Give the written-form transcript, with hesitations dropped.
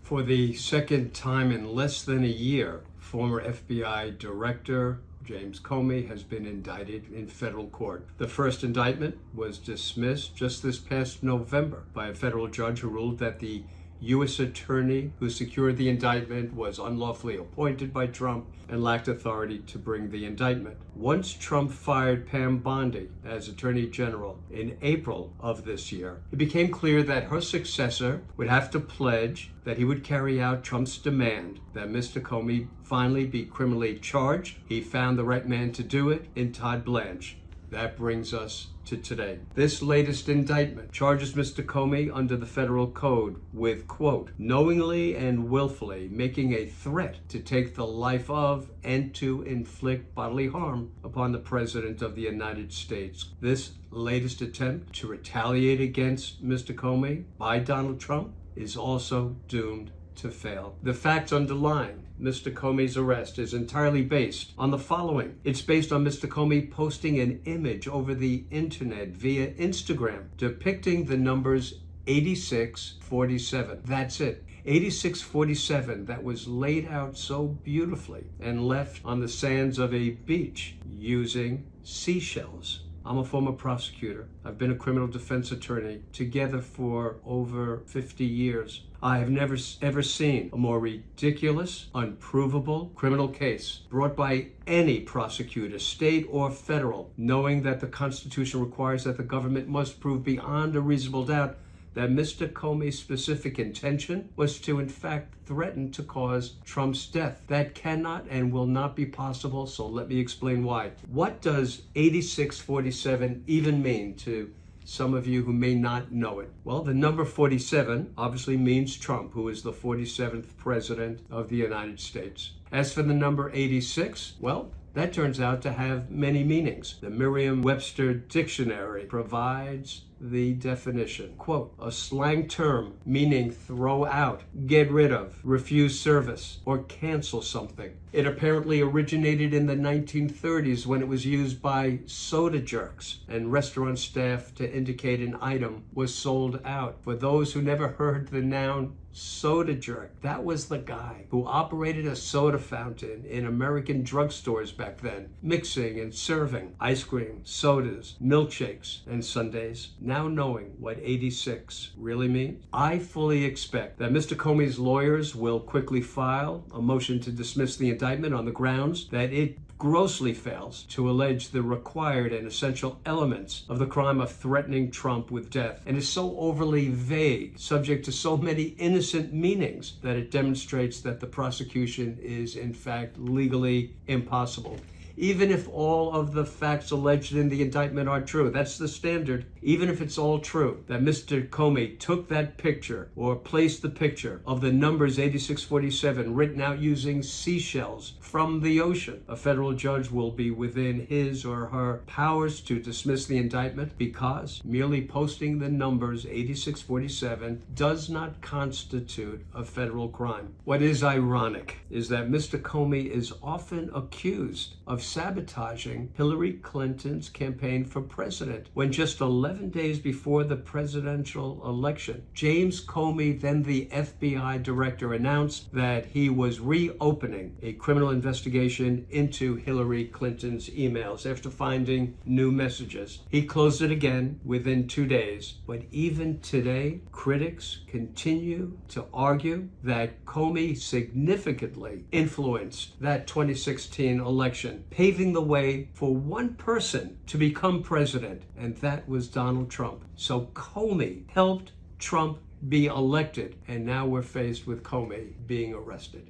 For the second time in less than a year, former FBI Director James Comey has been indicted in federal court. The first indictment was dismissed just this past November by a federal judge who ruled that the U.S. attorney who secured the indictment was unlawfully appointed by Trump and lacked authority to bring the indictment. Once Trump fired Pam Bondi as Attorney General in April of this year, it became clear that her successor would have to pledge that he would carry out Trump's demand that Mr. Comey finally be criminally charged. He found the right man to do it in Todd Blanche. That brings us to today. This latest indictment charges Mr. Comey under the federal code with, quote, knowingly and willfully making a threat to take the life of and to inflict bodily harm upon the President of the United States. This latest attempt to retaliate against Mr. Comey by Donald Trump is also doomed to fail. The facts underlying Mr. Comey's arrest is entirely based on the following. It's based on Mr. Comey posting an image over the internet via Instagram depicting the numbers 8647. That's it. 8647, that was laid out so beautifully and left on the sands of a beach using seashells. I'm a former prosecutor. I've been a criminal defense attorney together for over 50 years. I have never ever seen a more ridiculous, unprovable criminal case brought by any prosecutor, state or federal, knowing that the Constitution requires that the government must prove beyond a reasonable doubt that Mr. Comey's specific intention was to, in fact, threaten to cause Trump's death. That cannot and will not be possible, so let me explain why. What does 8647 even mean to some of you who may not know it? Well, the number 47 obviously means Trump, who is the 47th president of the United States. As for the number 86, well, that turns out to have many meanings. The Merriam-Webster dictionary provides the definition. Quote, a slang term meaning throw out, get rid of, refuse service, or cancel something. It apparently originated in the 1930s when it was used by soda jerks and restaurant staff to indicate an item was sold out. For those who never heard the noun soda jerk, that was the guy who operated a soda fountain in American drugstores back then, mixing and serving ice cream, sodas, milkshakes, and sundaes. Now knowing what 86 really means, I fully expect that Mr. Comey's lawyers will quickly file a motion to dismiss the indictment on the grounds that it grossly fails to allege the required and essential elements of the crime of threatening Trump with death, and is so overly vague, subject to so many innocent meanings, that it demonstrates that the prosecution is in fact legally impossible. Even if all of the facts alleged in the indictment are true, that's the standard. Even if it's all true, that Mr. Comey took that picture or placed the picture of the numbers 8647 written out using seashells from the ocean, a federal judge will be within his or her powers to dismiss the indictment because merely posting the numbers 8647 does not constitute a federal crime. What is ironic is that Mr. Comey is often accused of sabotaging Hillary Clinton's campaign for president, when just 11 days before the presidential election, James Comey, then the FBI director, announced that he was reopening a criminal investigation into Hillary Clinton's emails after finding new messages. He closed it again within 2 days, but even today, critics continue to argue that Comey significantly influenced that 2016 election, paving the way for one person to become president, and that was Donald Trump. So Comey helped Trump be elected, and now we're faced with Comey being arrested.